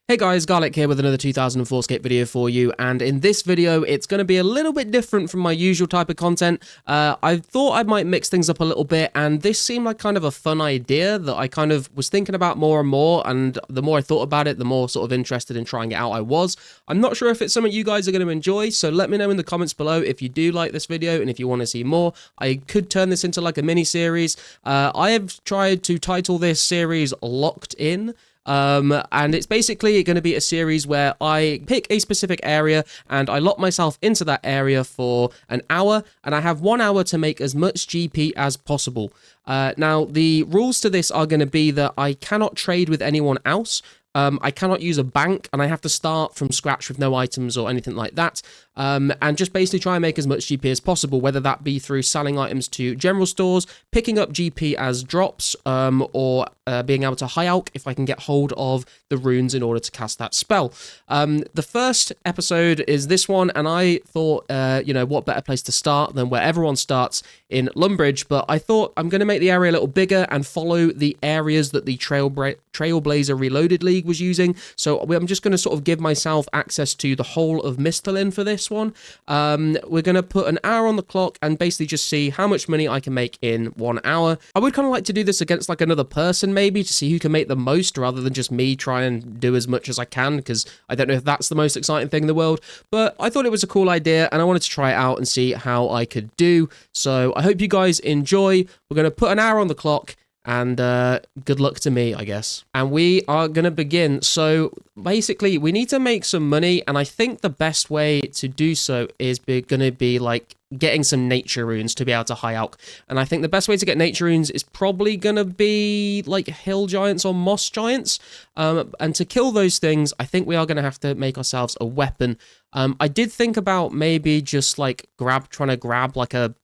Hey guys, Garlic here with another 2004scape video for you, and in this video it's going to be a little bit different from my usual type of content. I thought I might mix things up a little bit, and this seemed like kind of a fun idea that I kind of was thinking about more and more, and the more I thought about it, the more sort of interested in trying it out I was. I'm not sure if it's something you guys are going to enjoy, so let me know in the comments below if you do like this video and if you want to see more. I could turn this into like a mini-series. I have tried to title this series Locked In. And it's basically going to be a series where I pick a specific area and I lock myself into that area for an hour, and I have 1 hour to make as much GP as possible. Now, the rules to this are going to be that I cannot trade with anyone else. I cannot use a bank, and I have to start from scratch with no items or anything like that, and just basically try and make as much GP as possible, whether that be through selling items to general stores, picking up GP as drops, or being able to high alch if I can get hold of the runes in order to cast that spell. The first episode is this one, and I thought, what better place to start than where everyone starts in Lumbridge, but I thought I'm going to make the area a little bigger and follow the areas that the Trailblazer Reloaded League was using. So I'm just going to sort of give myself access to the whole of Misthalin for this one. We're going to put an hour on the clock and basically just see how much money I can make in 1 hour. I would kind of like to do this against like another person maybe, to see who can make the most rather than just me try and do as much as I can, because I don't know if that's the most exciting thing in the world, but I thought it was a cool idea and I wanted to try it out and see how I could do. So I hope you guys enjoy. We're going to put an hour on the clock, and good luck to me, I guess. And we are going to begin. So basically, we need to make some money, and I think the best way to do so is going to be like getting some nature runes to be able to high alch. And I think the best way to get nature runes is probably going to be like hill giants or moss giants. And to kill those things, I think we are going to have to make ourselves a weapon. I did think about maybe just like trying to grab like a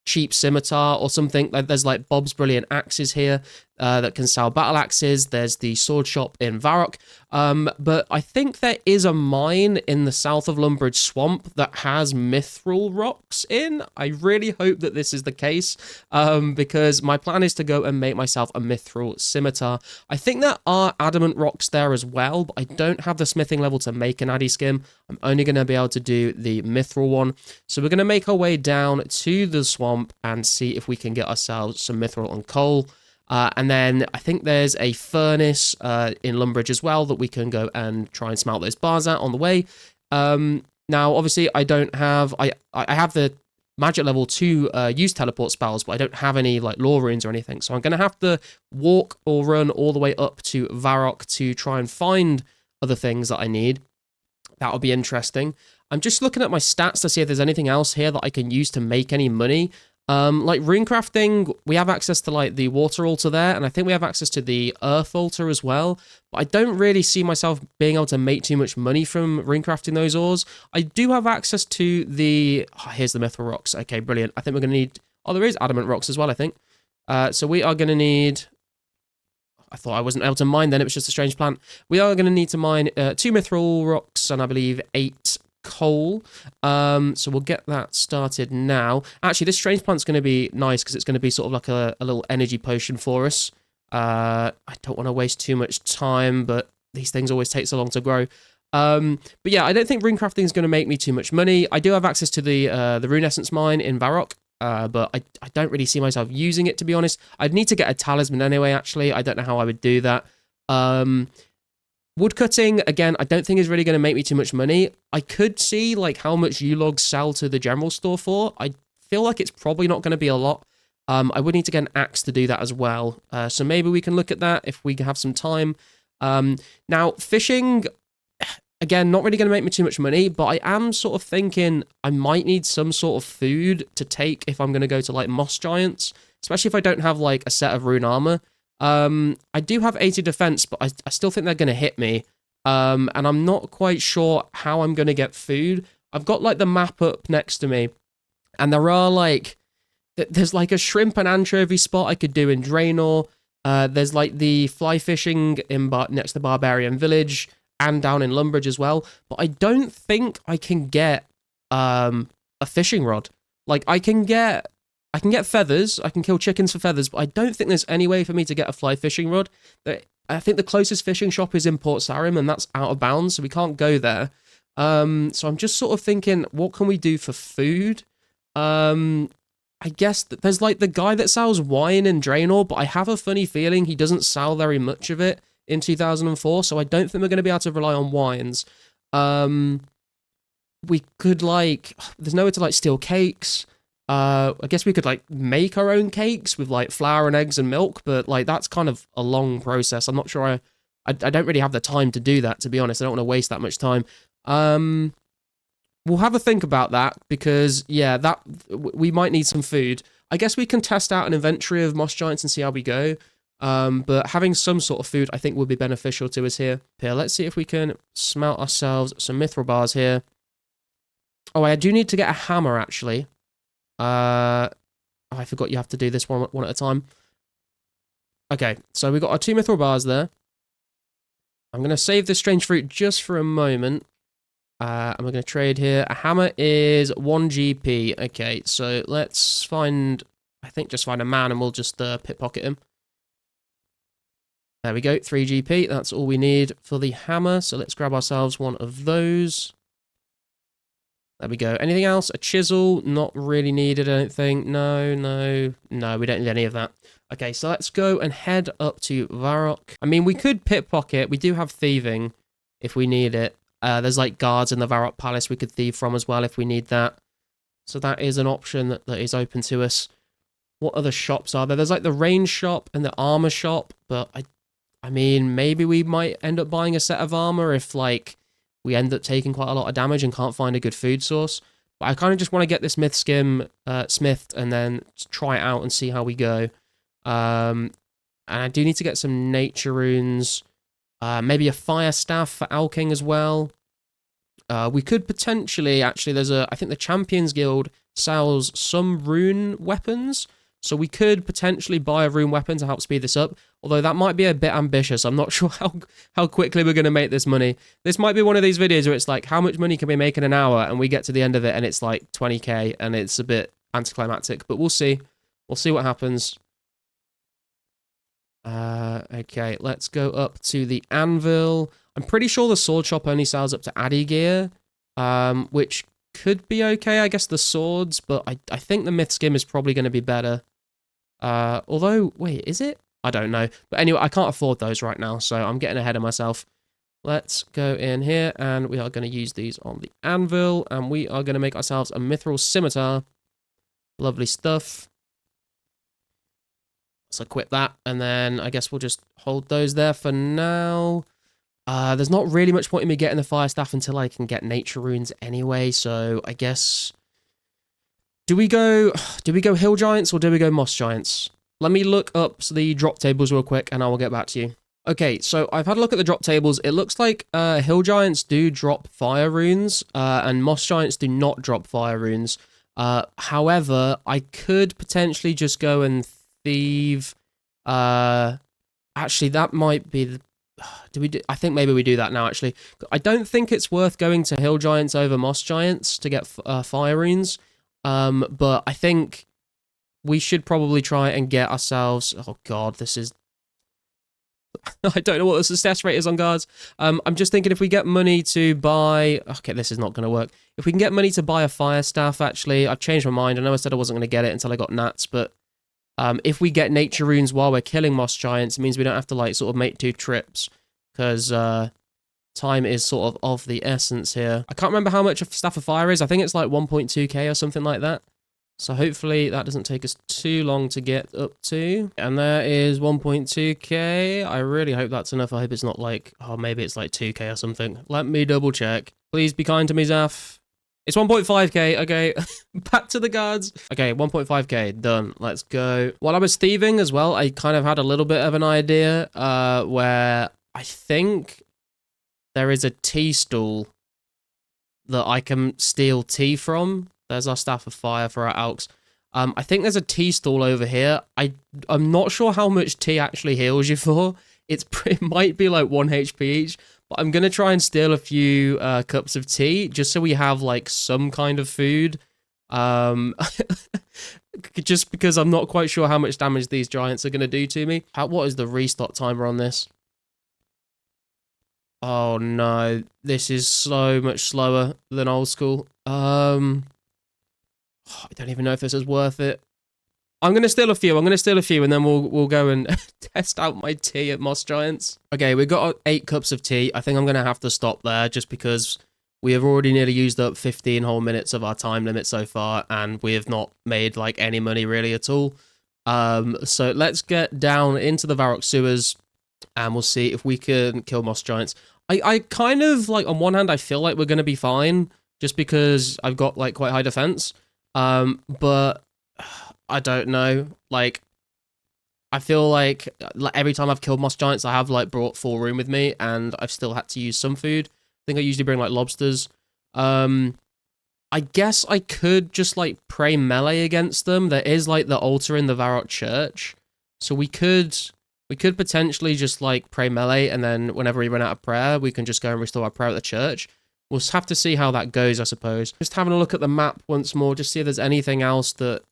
cheap scimitar or something. Like there's like Bob's Brilliant Axes here that can sell battle axes. There's the sword shop in Varrock, but I think there is a mine in the south of Lumbridge Swamp that has mithril rocks in. I really hope that this is the case, because my plan is to go and make myself a mithril scimitar. I think there are adamant rocks there as well, but I don't have the smithing level to make an addy skim. I'm only going to be able to do the mithril one. So we're going to make our way down to the swamp and see if we can get ourselves some mithril and coal. And then I think there's a furnace in Lumbridge as well that we can go and try and smelt those bars at on the way. Now, obviously, I don't have... I have the magic level to use teleport spells, but I don't have any like lore runes or anything. So I'm going to have to walk or run all the way up to Varrock to try and find other things that I need. That'll be interesting. I'm just looking at my stats to see if there's anything else here that I can use to make any money. Like runecrafting, we have access to like the water altar there, and I think we have access to the earth altar as well, but I don't really see myself being able to make too much money from runecrafting those ores. I do have access to the... here's the mithril rocks. Okay, brilliant. I think we're going to need... there is adamant rocks as well, I think. So we are going to need... I thought I wasn't able to mine then, it was just a strange plant. We are going to need to mine 2 mithril rocks and I believe 8 coal. So we'll get that started now. Actually, this strange plant's going to be nice because it's going to be sort of like a little energy potion for us. I don't want to waste too much time, but these things always take so long to grow. But yeah, I don't think runecrafting is going to make me too much money. I do have access to the rune essence mine in Varrock. But I don't really see myself using it, to be honest. I'd need to get a talisman anyway, actually. I don't know how I would do that. Woodcutting, again, I don't think is really going to make me too much money. I could see like how much U-logs sell to the general store for. I feel like it's probably not going to be a lot. I would need to get an axe to do that as well. So maybe we can look at that if we have some time. Now, fishing... Again, not really going to make me too much money, but I am sort of thinking I might need some sort of food to take if I'm going to go to, like, moss giants, especially if I don't have, like, a set of rune armor. I do have 80 defense, but I still think they're going to hit me, and I'm not quite sure how I'm going to get food. I've got, like, the map up next to me, and there are, like, there's, like, a shrimp and anchovy spot I could do in Draenor. There's, like, the fly fishing next to the Barbarian Village, and down in Lumbridge as well, but I don't think I can get a fishing rod. Like, I can get feathers, I can kill chickens for feathers, but I don't think there's any way for me to get a fly fishing rod. I think the closest fishing shop is in Port Sarim, and that's out of bounds, so we can't go there. So I'm just sort of thinking, what can we do for food? I guess there's like the guy that sells wine in Draenor, but I have a funny feeling he doesn't sell very much of it in 2004, so I don't think we're going to be able to rely on wines. We could like, there's nowhere to like steal cakes. I guess we could like make our own cakes with like flour and eggs and milk, but like that's kind of a long process. I'm not sure I don't really have the time to do that, to be honest. I don't want to waste that much time. We'll have a think about that because, yeah, that we might need some food. I guess we can test out an inventory of moss giants and see how we go. But having some sort of food, I think, would be beneficial to us here. Here, let's see if we can smelt ourselves some mithril bars here. Oh, I do need to get a hammer, actually. I forgot you have to do this one at a time. Okay, so we got our 2 mithril bars there. I'm going to save this strange fruit just for a moment. And we're going to trade here. A hammer is 1 GP. Okay, so let's find, I think just find a man and we'll just pickpocket him. There we go, 3 GP. That's all we need for the hammer. So let's grab ourselves one of those. There we go. Anything else? A chisel? Not really needed, I don't think. No, we don't need any of that. Okay, so let's go and head up to Varrock. I mean, we could pickpocket. We do have thieving if we need it. There's like guards in the Varrock Palace we could thieve from as well if we need that. So that is an option that is open to us. What other shops are there? There's like the range shop and the armor shop, but I mean, maybe we might end up buying a set of armor if like we end up taking quite a lot of damage and can't find a good food source. But I kind of just want to get this myth skim smithed and then try it out and see how we go. And I do need to get some nature runes. Maybe a fire staff for Alking as well. We could potentially, actually, I think the Champions Guild sells some rune weapons. So we could potentially buy a rune weapon to help speed this up. Although that might be a bit ambitious. I'm not sure how quickly we're going to make this money. This might be one of these videos where it's like, how much money can we make in an hour? And we get to the end of it and it's like 20k and it's a bit anticlimactic. But we'll see. We'll see what happens. Okay, let's go up to the anvil. I'm pretty sure the sword shop only sells up to Addy gear, which could be okay, I guess, the swords, but I think the myth skim is probably going to be better. Although, wait, is it? I don't know. But anyway, I can't afford those right now, so I'm getting ahead of myself. Let's go in here, and we are going to use these on the anvil, and we are going to make ourselves a mithril scimitar. Lovely stuff. Let's equip that, and then I guess we'll just hold those there for now. There's not really much point in me getting the fire staff until I can get nature runes anyway, so I guess... Do we go hill giants or do we go moss giants? Let me look up the drop tables real quick and I will get back to you. Okay, so I've had a look at the drop tables. It looks like hill giants do drop fire runes and moss giants do not drop fire runes. However, I could potentially just go and thieve. Actually, that might be the... I think maybe we do that now, actually. I don't think it's worth going to hill giants over moss giants to get fire runes. But I think we should probably try and get ourselves... Oh, God, this is... I don't know what the success rate is on guards. I'm just thinking if we get money to buy... Okay, this is not going to work. If we can get money to buy a fire staff, actually, I've changed my mind. I know I said I wasn't going to get it until I got gnats, but if we get nature runes while we're killing moss giants, it means we don't have to, like, sort of make 2 trips, because time is sort of the essence here. I can't remember how much a staff of fire is. I think it's like 1.2k or something like that. So hopefully that doesn't take us too long to get up to. And there is 1.2k. I really hope that's enough. I hope it's not like, oh, maybe it's like 2k or something. Let me double check. Please be kind to me, Zaf. It's 1.5k. Okay, back to the guards. Okay, 1.5k, done. Let's go. While I was thieving as well, I kind of had a little bit of an idea where I think there is a tea stall that I can steal tea from. There's our staff of fire for our alks. I think there's a tea stall over here. I'm not sure how much tea actually heals you for. It might be like 1 HP each, but I'm going to try and steal a few cups of tea just so we have like some kind of food. Just because I'm not quite sure how much damage these giants are going to do to me. What is the restock timer on this? Oh no, this is so much slower than old school. I don't even know if this is worth it. I'm gonna steal a few. And then we'll go and test out my tea at Moss Giants. Okay, we've got 8 cups of tea. I think I'm gonna have to stop there just because we have already nearly used up 15 whole minutes of our time limit so far, and we have not made like any money really at all. So let's get down into the Varrock sewers, and we'll see if we can kill Moss Giants. I kind of like, on one hand, I feel like we're gonna be fine just because I've got like quite high defense. But I don't know. Like, I feel like every time I've killed Moss Giants, I have like brought 4 room with me, and I've still had to use some food. I think I usually bring like lobsters. I guess I could just like pray melee against them. There is like the altar in the Varrock church, so we could potentially just like pray melee, and then whenever we run out of prayer, we can just go and restore our prayer at the church. We'll have to see how that goes, I suppose. Just having a look at the map once more, just see if there's anything else that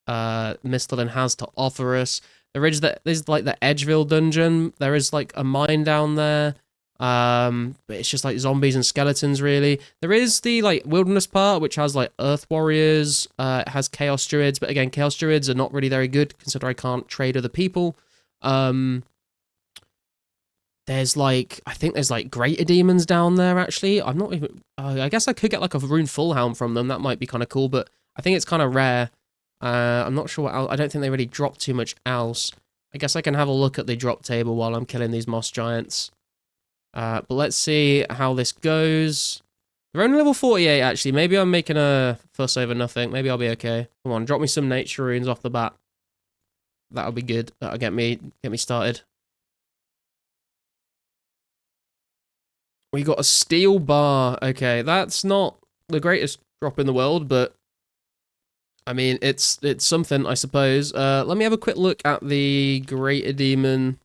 Misthalin has to offer us. There's like the Edgeville dungeon. There is like a mine down there. But it's just like zombies and skeletons, really. There is the like wilderness part, which has like earth warriors. It has chaos druids, but again, chaos druids are not really very good, considering I can't trade other people. There's like, I think there's like greater demons down there, actually. I'm not even, I guess I could get like a rune full helm from them. That might be kind of cool, but I think it's kind of rare. I'm not sure what else. I don't think they really drop too much else. I guess I can have a look at the drop table while I'm killing these Moss Giants. But let's see how this goes. They're only level 48, actually. Maybe I'm making a fuss over nothing. Maybe I'll be okay. Come on, drop me some nature runes off the bat. That'll be good. That'll get me started. We got a steel bar. Okay, that's not the greatest drop in the world, but I mean, it's something, I suppose. Let me have a quick look at the Greater Demon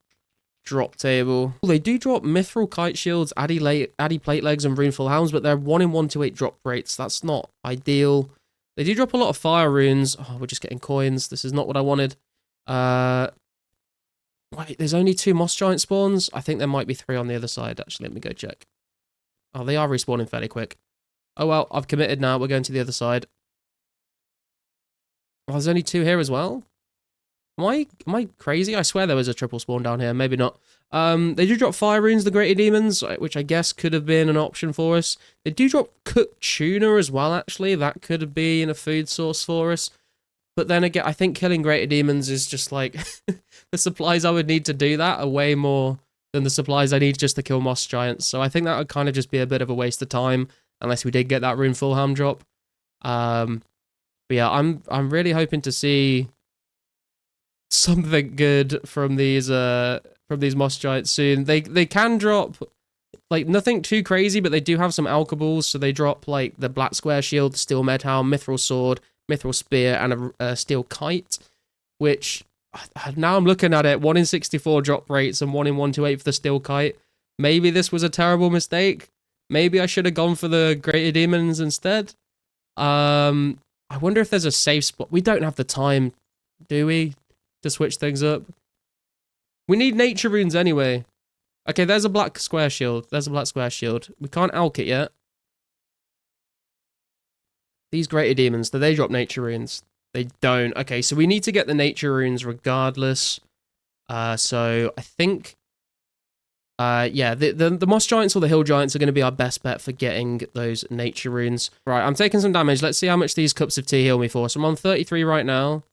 drop table. They do drop Mithril Kite Shields, Addy Plate Legs, and Runeful Hounds, but they're 1 in 128 drop rates. That's not ideal. They do drop a lot of fire runes. Oh, we're just getting coins. This is not what I wanted. Wait, there's only 2 Moss Giant spawns? I think there might be 3 on the other side, actually. Let me go check. Oh, they are respawning fairly quick. Oh, well, I've committed now. We're going to the other side. Oh, there's only 2 here as well? Am I crazy? I swear there was a triple spawn down here. Maybe not. They do drop fire runes, the Greater Demons, which I guess could have been an option for us. They do drop cooked tuna as well, actually. That could have been a food source for us. But then again, I think killing Greater Demons is just like... the supplies I would need to do that are way more than the supplies I need just to kill Moss Giants. So I think that would kind of just be a bit of a waste of time, unless we did get that rune full ham drop. But yeah, I'm really hoping to see something good from these Moss Giants soon. They can drop like nothing too crazy, but they do have some alchables. So they drop like the Black Square Shield, Steel Medhound, Mithril Sword, Mithril Spear, and a Steel Kite, which now I'm looking at it, 1 in 64 drop rates and 1 in 128 for the Steel Kite. Maybe this was a terrible mistake. Maybe I should have gone for the Greater Demons instead. I wonder if there's a safe spot. We don't have the time, do we, to switch things up? We need nature runes anyway. Okay, there's a Black Square Shield. There's a Black Square Shield. We can't alch it yet. These Greater Demons, do they drop nature runes? They don't. Okay, so we need to get the nature runes regardless. So I think... yeah, the Moss Giants or the Hill Giants are going to be our best bet for getting those nature runes. Right, I'm taking some damage. Let's see how much these cups of tea heal me for. So I'm on 33 right now.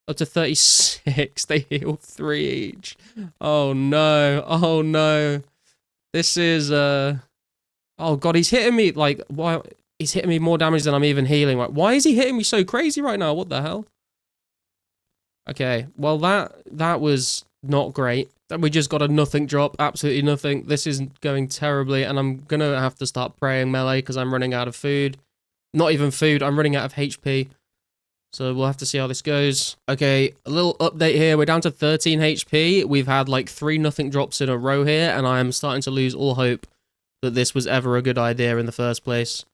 Up to 36. They heal 3 each. Oh no. Oh no. This is... Oh god, he's hitting me like... Why? He's hitting me more damage than I'm even healing. Like, why is he hitting me so crazy right now? What the hell? Okay, well that was not great. We just got a nothing drop, absolutely nothing. This is going terribly, and I'm gonna have to start praying melee because I'm running out of food. Not even food, I'm running out of HP. So we'll have to see how this goes. Okay, a little update here. We're down to 13 HP. We've had like 3 nothing drops in a row here, and I'm starting to lose all hope that this was ever a good idea in the first place.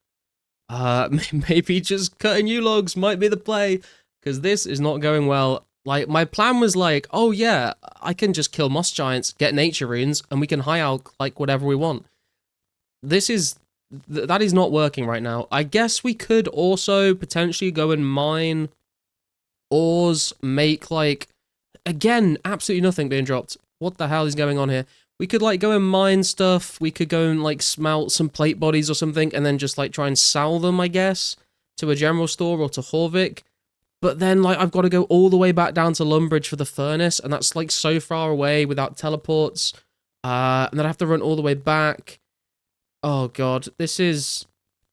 Maybe just cutting you logs might be the play, because this is not going well. Like, my plan was like, oh yeah, I can just kill Moss Giants, get nature runes, and we can high out like whatever we want. that is not working right now. I guess we could also potentially go and mine ores, make like, again, absolutely nothing being dropped. What the hell is going on here? We could like go and mine stuff. We could go and like smelt some plate bodies or something and then just like try and sell them, I guess, to a general store or to Horvik. But then like I've got to go all the way back down to Lumbridge for the furnace, and that's like so far away without teleports. And then I have to run all the way back. Oh god, this is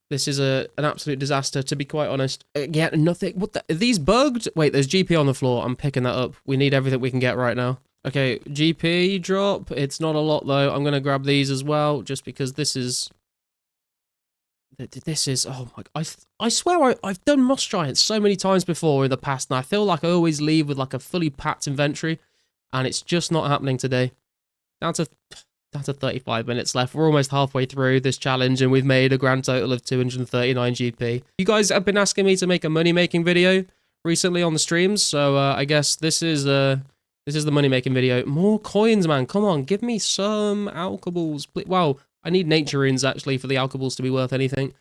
an absolute disaster, to be quite honest. Yeah, nothing. What the? Are these bugged? Wait, there's GP on the floor. I'm picking that up. We need everything we can get right now. Okay, GP drop. It's not a lot though. I'm gonna grab these as well, just because this is. Oh my, I swear I've done Moss Giants so many times before in the past, and I feel like I always leave with like a fully packed inventory, and it's just not happening today. Down to 35 minutes left. We're almost halfway through this challenge, and we've made a grand total of 239 GP. You guys have been asking me to make a money-making video recently on the streams, so I guess this is the money-making video. More coins, man. Come on, give me some alkables. Wow. I need nature runes, actually, for the alkables to be worth anything.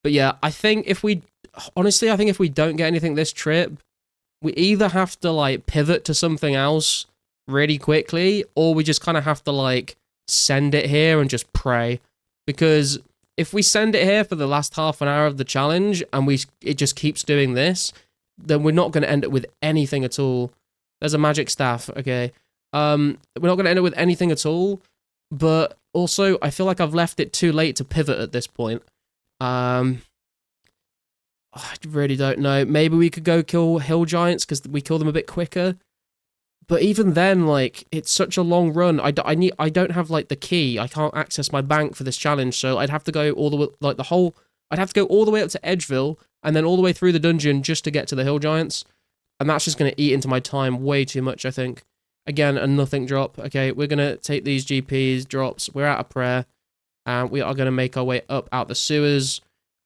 But yeah, I think if we don't get anything this trip, we either have to, like, pivot to something else really quickly, or we just kind of have to, like, send it here and just pray. Because if we send it here for the last half an hour of the challenge, and it just keeps doing this, then we're not going to end up with anything at all. There's a magic staff, okay. We're not going to end up with anything at all, but also, I feel like I've left it too late to pivot at this point. I really don't know. Maybe we could go kill hill giants because we kill them a bit quicker. But even then, like, it's such a long run. I don't have like the key. I can't access my bank for this challenge, so I'd have to go all the way, like I'd have to go all the way up to Edgeville and then all the way through the dungeon just to get to the hill giants, and that's just going to eat into my time way too much, I think. Again, a nothing drop. Okay, we're going to take these GPs drops. We're out of prayer. And we are going to make our way up out the sewers.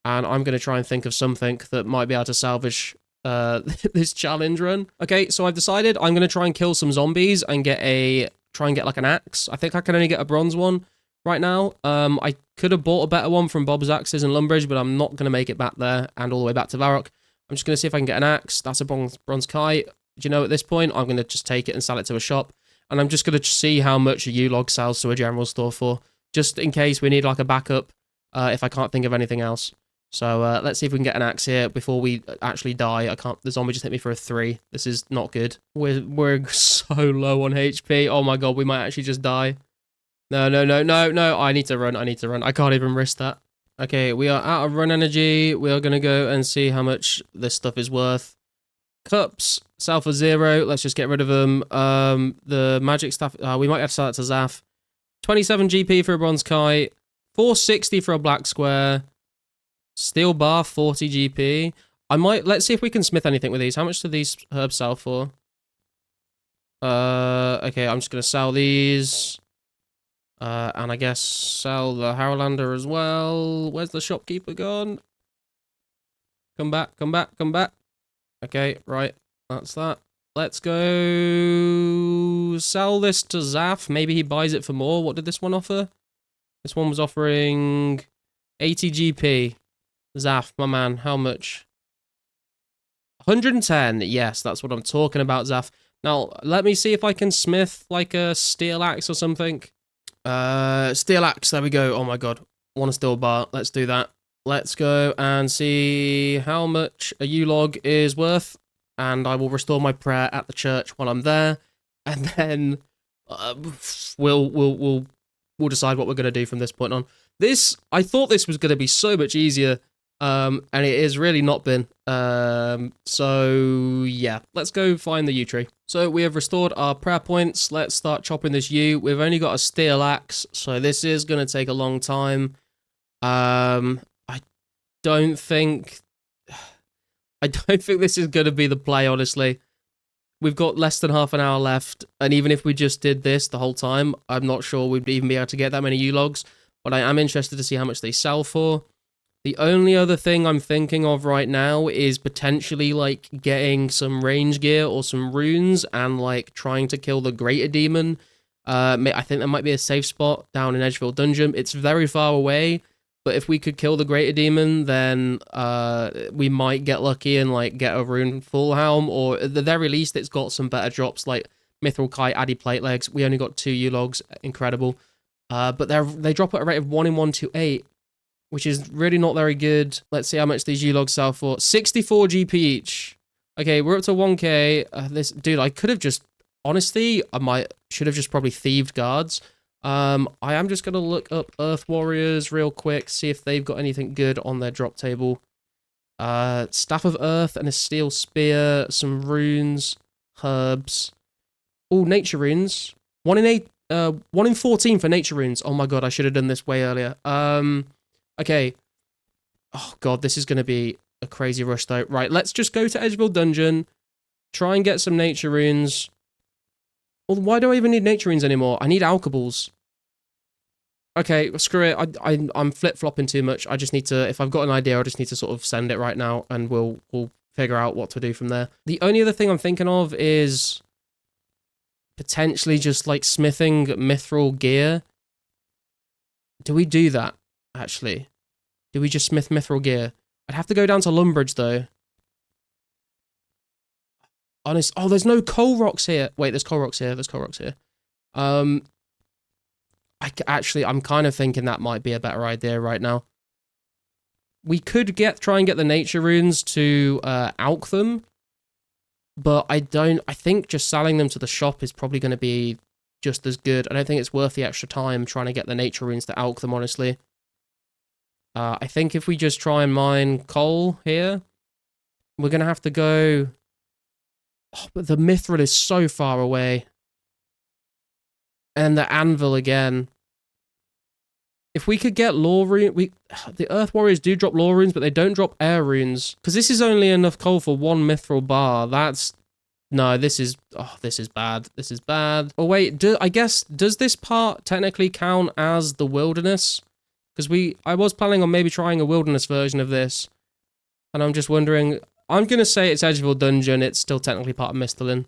And I'm going to try and think of something that might be able to salvage this challenge run. Okay, so I've decided I'm going to try and kill some zombies and try and get like an axe. I think I can only get a bronze one right now. I could have bought a better one from Bob's Axes in Lumbridge, but I'm not going to make it back there and all the way back to Varrock. I'm just going to see if I can get an axe. That's a bronze kite. Do you know, at this point, I'm going to just take it and sell it to a shop. And I'm just going to see how much a U-log sells to a general store for. Just in case we need, like, a backup if I can't think of anything else. So, let's see if we can get an axe here before we actually die. The zombie just hit me for a 3. This is not good. We're so low on HP. Oh my god, we might actually just die. No. I need to run. I can't even risk that. Okay, we are out of run energy. We are going to go and see how much this stuff is worth. Cups, sell for 0. Let's just get rid of them. The magic stuff, we might have to sell it to Zaf. 27 GP for a bronze kite. 460 for a black square. Steel bar, 40 GP. Let's see if we can smith anything with these. How much do these herbs sell for? Okay, I'm just going to sell these. And I guess sell the Harrowlander as well. Where's the shopkeeper gone? Come back. Okay, right. That's that. Let's go sell this to Zaf. Maybe he buys it for more. What did this one offer? This one was offering 80 GP. Zaf, my man, how much? 110. Yes, that's what I'm talking about, Zaf. Now, let me see if I can smith like a steel axe or something. Steel axe, there we go. Oh my god. Want a steel bar. Let's do that. Let's go and see how much a U-log is worth, and I will restore my prayer at the church while I'm there, and then we'll decide what we're going to do from this point on. I thought this was going to be so much easier, and it has really not been. So yeah, let's go find the yew tree. So we have restored our prayer points. Let's start chopping this yew. We've only got a steel axe, so this is going to take a long time. I don't think this is going to be the play, honestly. We've got less than half an hour left, and even if we just did this the whole time, I'm not sure we'd even be able to get that many U-logs, but I am interested to see how much they sell for. The only other thing I'm thinking of right now is potentially, like, getting some range gear or some runes and, like, trying to kill the greater demon I think there might be a safe spot down in Edgeville Dungeon. It's very far away, but if we could kill the Greater Demon, then we might get lucky and like get a rune full helm, or at the very least, it's got some better drops like Mithril Kite, Addy Plate Legs. We only got 2 U-Logs, incredible. But they drop at a rate of 1 in 128, which is really not very good. Let's see how much these U-Logs sell for. 64 GP each. Okay, we're up to 1k. This dude, I could have just, honestly, should have just probably thieved guards. I am just gonna look up Earth Warriors real quick, see if they've got anything good on their drop table. Staff of Earth and a Steel Spear, some runes, herbs. Oh, nature runes. 1 in 14 for nature runes. Oh my god, I should have done this way earlier. Okay. Oh god, this is gonna be a crazy rush though. Right, let's just go to Edgeville Dungeon, try and get some nature runes. Well, why do I even need nature runes anymore? I need alkaballs. Okay, screw it. I'm flip-flopping too much. I just need to, if I've got an idea, I just need to sort of send it right now, and we'll figure out what to do from there. The only other thing I'm thinking of is potentially just like smithing mithril gear. Do we do that, actually? Do we just smith mithril gear? I'd have to go down to Lumbridge, though. Honest. Oh, there's no coal rocks here. Wait, there's coal rocks here. There's coal rocks here. I'm kind of thinking that might be a better idea right now. We could try and get the nature runes to alch them, but I think just selling them to the shop is probably going to be just as good. I don't think it's worth the extra time trying to get the nature runes to alch them, honestly. I think if we just try and mine coal here, we're going to have to go... Oh, but the mithril is so far away. And the anvil again. If we could get lore rune... The Earth Warriors do drop lore runes, but they don't drop air runes. Because this is only enough coal for 1 mithril bar. That's... No, this is... Oh, this is bad. This is bad. Oh, wait. I guess... Does this part technically count as the wilderness? Because I was planning on maybe trying a wilderness version of this. And I'm just wondering... I'm going to say it's Edgeville Dungeon. It's still technically part of Misthalin.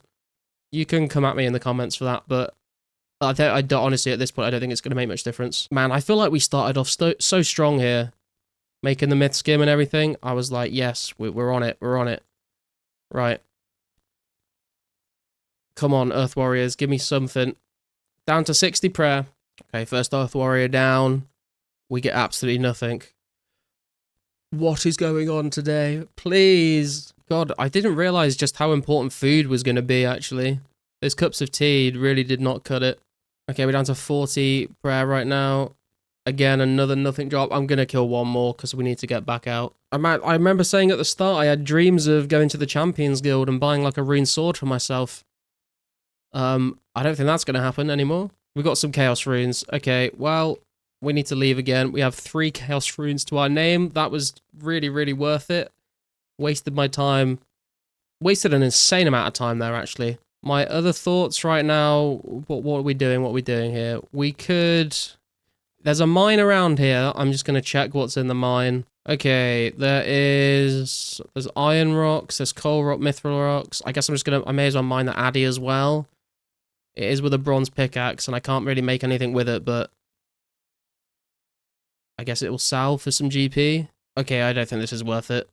You can come at me in the comments for that, but... I don't, honestly, at this point, I don't think it's going to make much difference. Man, I feel like we started off so strong here. Making the myth skim and everything. I was like, yes, we're on it. We're on it. Right. Come on, Earth Warriors. Give me something. Down to 60 prayer. Okay, first Earth Warrior down. We get absolutely nothing. What is going on today? Please. God, I didn't realize just how important food was going to be, actually. Those cups of tea really did not cut it. Okay, we're down to 40 prayer right now. Again, another nothing drop. I'm going to kill one more because we need to get back out. I remember saying at the start I had dreams of going to the Champions Guild and buying like a rune sword for myself. I don't think that's going to happen anymore. We've got some chaos runes. Okay, well, we need to leave again. We have 3 chaos runes to our name. That was really, really worth it. Wasted my time. Wasted an insane amount of time there, actually. My other thoughts right now, what are we doing? What are we doing here? We could... There's a mine around here. I'm just going to check what's in the mine. Okay, there's iron rocks, there's coal rock, mithril rocks. I guess I may as well mine the Addy as well. It is with a bronze pickaxe, and I can't really make anything with it, but... I guess it will sell for some GP. Okay, I don't think this is worth it.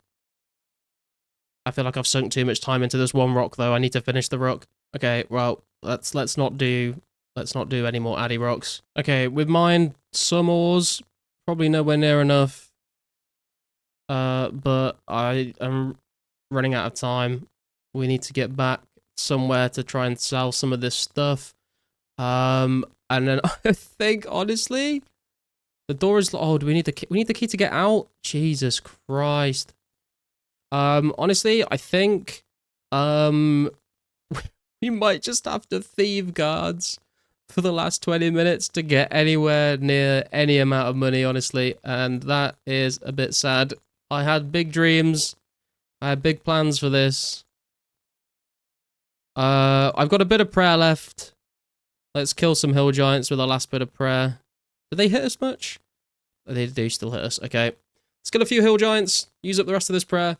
I feel like I've sunk too much time into this one rock, though. I need to finish the rock. Okay, well, let's not do any more Addy rocks. Okay, we've mined some ores, probably nowhere near enough. But I am running out of time. We need to get back somewhere to try and sell some of this stuff. And then I think, honestly, the door is... Oh, do we need the key? We need the key to get out? Jesus Christ. Honestly, I think, we might just have to thieve guards for the last 20 minutes to get anywhere near any amount of money, honestly, and that is a bit sad. I had big dreams. I had big plans for this. I've got a bit of prayer left. Let's kill some hill giants with our last bit of prayer. Do they hit us much? They do still hit us. Okay. Let's kill a few hill giants. Use up the rest of this prayer.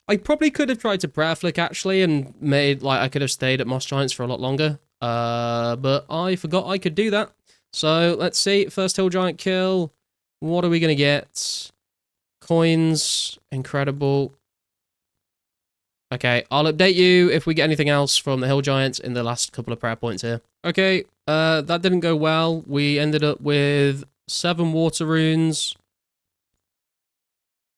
I probably could have tried to prayer flick, actually, and made, like, I could have stayed at Moss Giants for a lot longer. But I forgot I could do that. So let's see. First hill giant kill. What are we going to get? Coins. Incredible. Okay, I'll update you if we get anything else from the hill giants in the last couple of prayer points here. Okay, that didn't go well. We ended up with 7 water runes.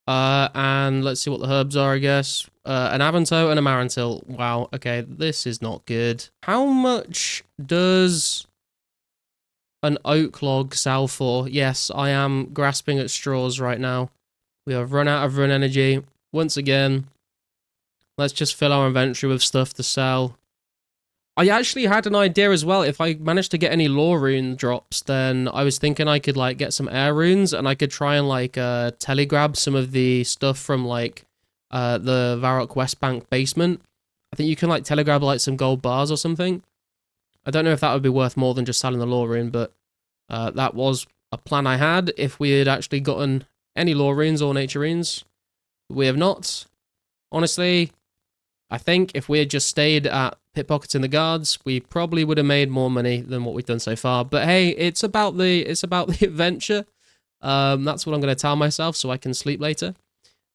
And let's see what the herbs are, I guess. An Avanto and a Marantil. Wow, okay, this is not good. How much does an oak log sell for? Yes, I am grasping at straws right now. We have run out of run energy. Once again, let's just fill our inventory with stuff to sell. I actually had an idea as well. If I managed to get any lore rune drops, then I was thinking I could like get some air runes and I could try and like telegrab some of the stuff from like the Varrock West Bank basement. I think you can like telegrab like some gold bars or something. I don't know if that would be worth more than just selling the lore rune, but that was a plan I had if we had actually gotten any lore runes or nature runes. We have not. Honestly, I think if we had just stayed at pickpocketing the guards, we probably would have made more money than what we've done so far. But hey, it's about the adventure. That's what I'm going to tell myself so I can sleep later.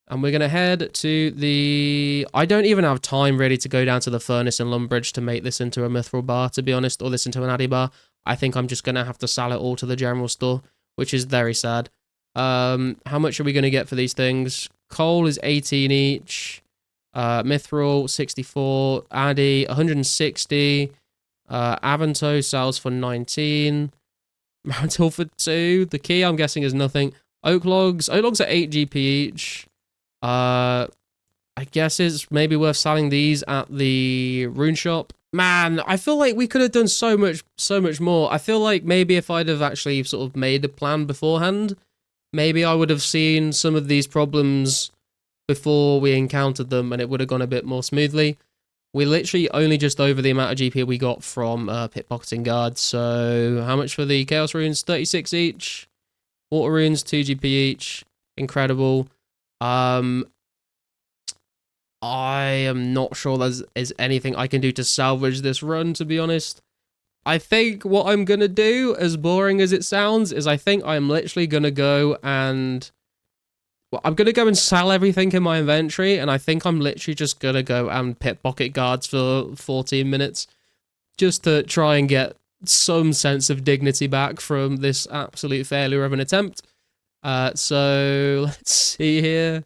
And we're going to head to the... I don't even have time really to go down to the furnace in Lumbridge to make this into a mithril bar, to be honest, or this into an addy bar. I think I'm just going to have to sell it all to the general store, which is very sad. How much are we going to get for these things? Coal is 18 each. Mithril 64, Addy 160, Avanto sells for 19, Mountil for 2. The key I'm guessing is nothing. Oak logs are 8 GP each. I guess it's maybe worth selling these at the rune shop. Man, I feel like we could have done so much more. I feel like maybe if I'd have actually sort of made a plan beforehand, maybe I would have seen some of these problems before we encountered them and it would have gone a bit more smoothly. We're literally only just over the amount of GP we got from pickpocketing guards. So how much for the chaos runes? 36 each. Water runes 2 GP each. Incredible. I am not sure there's anything I can do to salvage this run, to be honest. I think what I'm gonna do, as boring as it sounds, is I think I'm literally gonna go and... Well, I'm going to go and sell everything in my inventory, and I think I'm literally just going to go and pickpocket guards for 14 minutes, just to try and get some sense of dignity back from this absolute failure of an attempt. So, let's see here.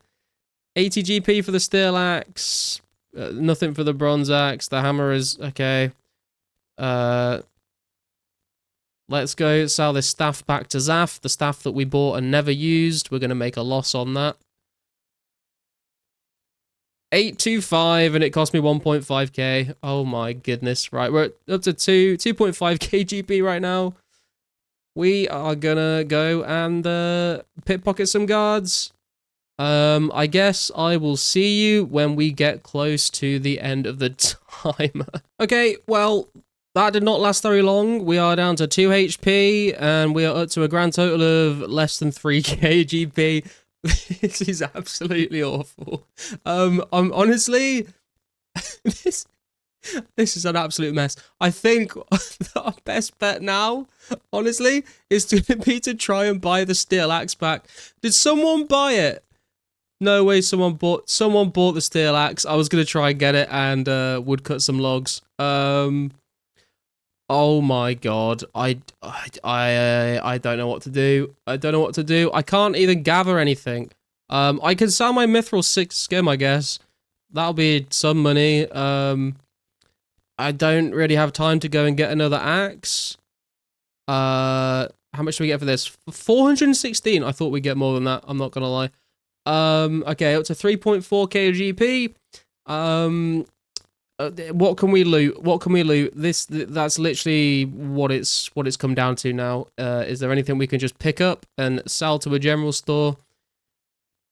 80 GP for the steel axe, nothing for the bronze axe, the hammer is okay. Let's go sell this staff back to Zaf, the staff that we bought and never used. We're going to make a loss on that. 825 and it cost me 1.5k. Oh my goodness. Right, we're up to 2.5k GP right now. We are going to go and pickpocket some guards. I guess I will see you when we get close to the end of the timer. Okay, well... That did not last very long. We are down to 2 HP, and we are up to a grand total of less than 3k GP. This is absolutely awful. I'm honestly, this is an absolute mess. I think our best bet now, honestly, is to be to try and buy the steel axe back. Did someone buy it? No way, someone bought the steel axe. I was gonna try and get it and woodcut some logs. Oh my god, I don't know what to do. I don't know what to do. I can't even gather anything. I can sell my Mithril 6 skim, I guess. That'll be some money. I don't really have time to go and get another axe. How much do we get for this? 416. I thought we'd get more than that. I'm not gonna lie. Okay, up to 3.4k GP. What can we loot? What can we loot? That's literally what it's come down to now. Is there anything we can just pick up and sell to a general store?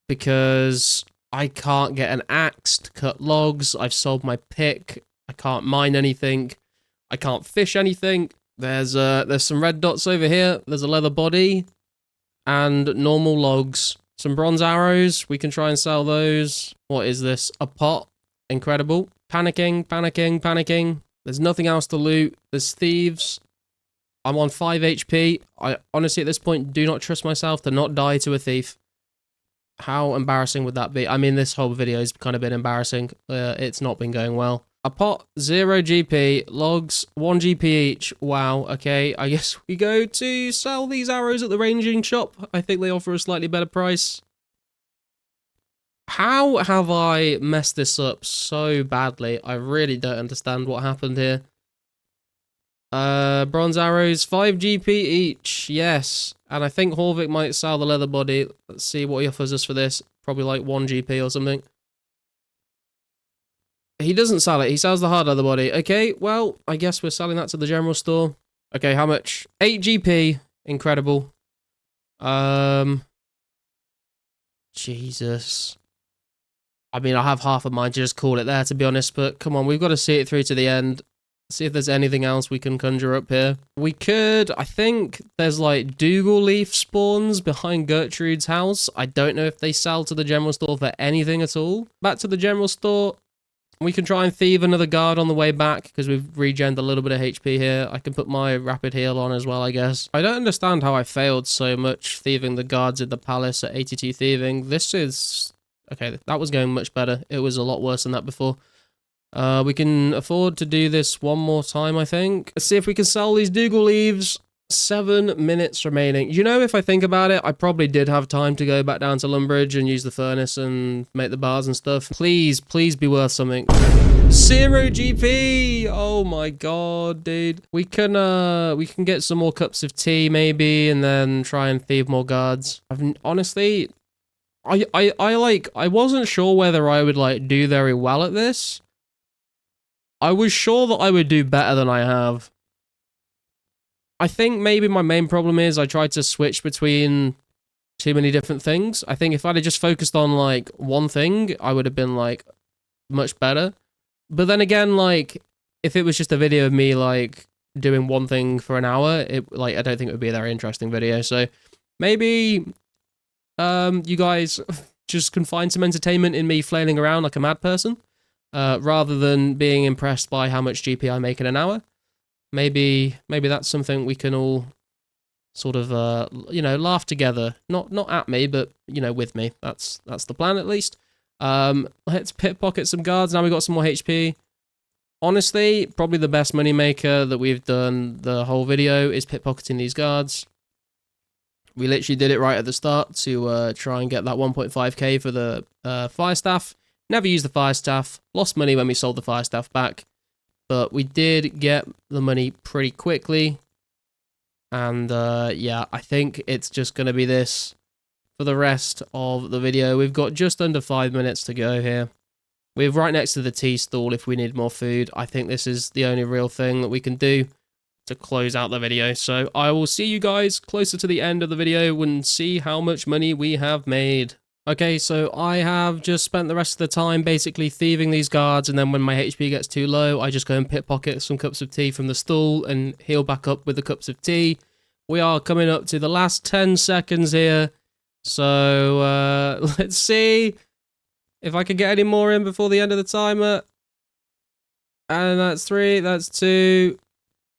Because I can't get an axe to cut logs. I've sold my pick. I can't mine anything. I can't fish anything. There's some red dots over here. There's a leather body and normal logs. Some bronze arrows. We can try and sell those. What is this? A pot. Incredible. Panicking. There's nothing else to loot. There's thieves. I'm on 5 HP. I honestly, at this point, do not trust myself to not die to a thief. How embarrassing would that be? I mean, this whole video has kind of been embarrassing. It's not been going well. A pot, 0 GP, logs, 1 GP each. Wow, okay. I guess we go to sell these arrows at the ranging shop. I think they offer a slightly better price. How have I messed this up so badly? I really don't understand what happened here. Bronze arrows, 5 GP each, yes. And I think Horvik might sell the leather body. Let's see what he offers us for this. Probably like 1 GP or something. He doesn't sell it, he sells the hard leather body. Okay, well, I guess we're selling that to the general store. Okay, how much? 8 GP, incredible. Jesus. I mean, I have half of mine to just call it there, to be honest, but come on, we've got to see it through to the end. See if there's anything else we can conjure up here. We could, I think there's like Dougal leaf spawns behind Gertrude's house. I don't know if they sell to the general store for anything at all. Back to the general store. We can try and thieve another guard on the way back because we've regened a little bit of HP here. I can put my rapid heal on as well, I guess. I don't understand how I failed so much thieving the guards in the palace at 82 thieving. This is... Okay, that was going much better. It was a lot worse than that before. We can afford to do this one more time, I think. Let's see if we can sell these Dougal leaves. 7 minutes remaining. You know, if I think about it, I probably did have time to go back down to Lumbridge and use the furnace and make the bars and stuff. Please, please be worth something. 0 GP! Oh my god, dude. We can get some more cups of tea, maybe, and then try and thieve more guards. Honestly, I wasn't sure whether I would, like, do very well at this. I was sure that I would do better than I have. I think maybe my main problem is I tried to switch between too many different things. I think if I'd have just focused on, like, one thing, I would have been, like, much better. But then again, like, if it was just a video of me, like, doing one thing for an hour, I don't think it would be a very interesting video. So maybe you guys just can find some entertainment in me flailing around like a mad person. Rather than being impressed by how much GP I make in an hour. Maybe that's something we can all sort of, you know, laugh together. Not at me, but, you know, with me. That's the plan, at least. Let's pickpocket some guards. Now we've got some more HP. Honestly, probably the best moneymaker that we've done the whole video is pickpocketing these guards. We literally did it right at the start to try and get that 1.5k for the fire staff. Never used the fire staff, lost money when we sold the fire staff back, but we did get the money pretty quickly, and yeah, I think it's just going to be this for the rest of the video. We've got just under 5 minutes to go here. We're right next to the tea stall if we need more food. I think this is the only real thing that we can do to close out the video, so I will see you guys closer to the end of the video and see how much money we have made. Okay, so I have just spent the rest of the time basically thieving these guards, and then when my HP gets too low, I just go and pickpocket some cups of tea from the stall and heal back up with the cups of tea. We are coming up to the last 10 seconds here, so let's see if I can get any more in before the end of the timer. And that's 3, that's 2,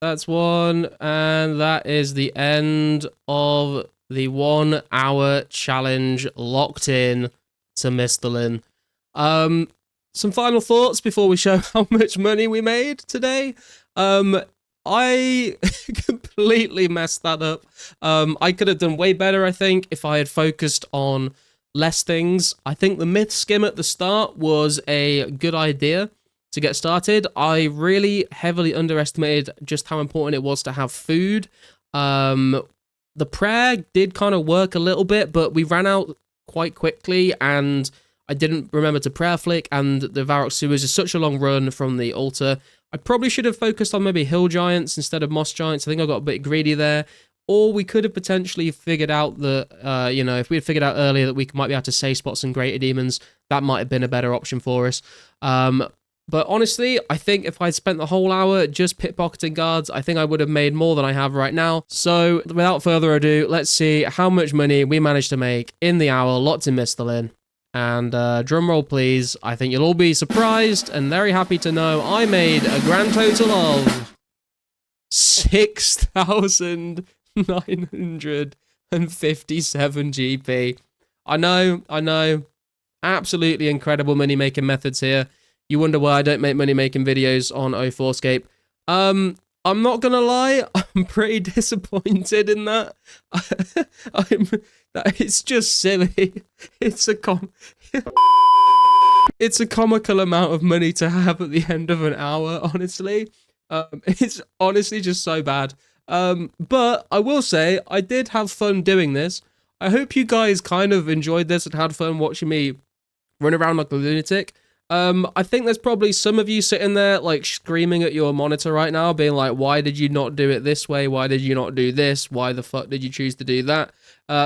that's 1, and that is the end of the 1 hour challenge locked in to Misthalin. Some final thoughts before we show how much money we made today. I completely messed that up. I could have done way better, I think, if I had focused on less things. I think the myth skim at the start was a good idea to get started. I really heavily underestimated just how important it was to have food. The prayer did kind of work a little bit, but we ran out quite quickly, and I didn't remember to prayer flick, and the Varrock sewers is such a long run from the altar. I probably should have focused on maybe hill giants instead of moss giants. I think I got a bit greedy there. Or we could have potentially figured out that, you know, if we had figured out earlier that we might be able to save spots and greater demons, that might have been a better option for us. But honestly, I think if I'd spent the whole hour just pickpocketing guards, I think I would have made more than I have right now. So without further ado, let's see how much money we managed to make in the hour locked in Misthalin. And drum roll, please. I think you'll all be surprised and very happy to know I made a grand total of 6,957 GP. I know. Absolutely incredible money making methods here. You wonder why I don't make money making videos on 2004scape. I'm not gonna lie, I'm pretty disappointed in that. It's just silly. It's a comical amount of money to have at the end of an hour, honestly. It's honestly just so bad. But I will say, I did have fun doing this. I hope you guys kind of enjoyed this and had fun watching me run around like a lunatic. I think there's probably some of you sitting there like screaming at your monitor right now, being like, why did you not do it this way? Why did you not do this? Why the fuck did you choose to do that?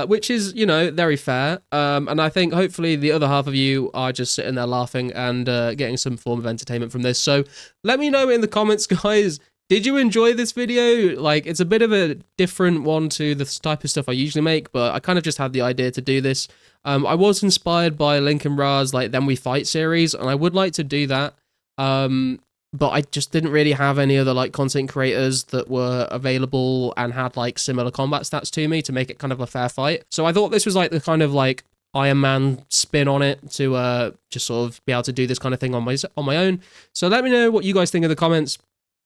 Which is, you know, very fair. And I think hopefully the other half of you are just sitting there laughing and getting some form of entertainment from this. So let me know in the comments, guys. Did you enjoy this video? Like, it's a bit of a different one to the type of stuff I usually make, but I kind of just had the idea to do this. I was inspired by Link and Ra's, like, Then We Fight series, and I would like to do that. But I just didn't really have any other, like, content creators that were available and had, like, similar combat stats to me to make it kind of a fair fight. So I thought this was, like, the kind of, like, Iron Man spin on it to just sort of be able to do this kind of thing on my own. So let me know what you guys think in the comments.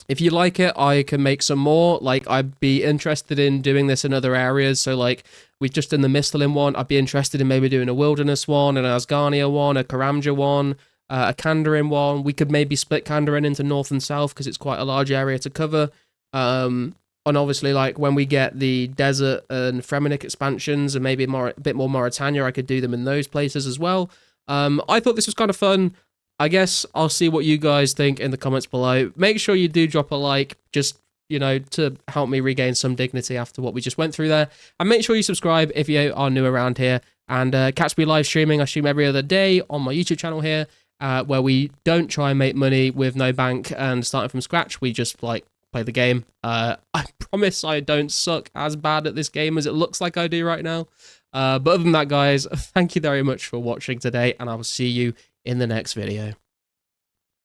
If you like it, I can make some more. Like, I'd be interested in doing this in other areas. So, like, we've just done the Misthalin one. I'd be interested in maybe doing a Wilderness one, an Asgarnia one, a Karamja one, a Kandarin one. We could maybe split Kandarin into North and South because it's quite a large area to cover. And obviously, like, when we get the Desert and Fremennik expansions and maybe a bit more Mauritania, I could do them in those places as well. I thought this was kind of fun. I guess I'll see what you guys think in the comments below. Make sure you do drop a like, just, you know, to help me regain some dignity after what we just went through there. And make sure you subscribe if you are new around here. And catch me live streaming. I stream every other day on my YouTube channel here, where we don't try and make money with no bank and starting from scratch. We just, like, play the game. I promise I don't suck as bad at this game as it looks like I do right now. But other than that, guys, thank you very much for watching today, and I will see you in the next video.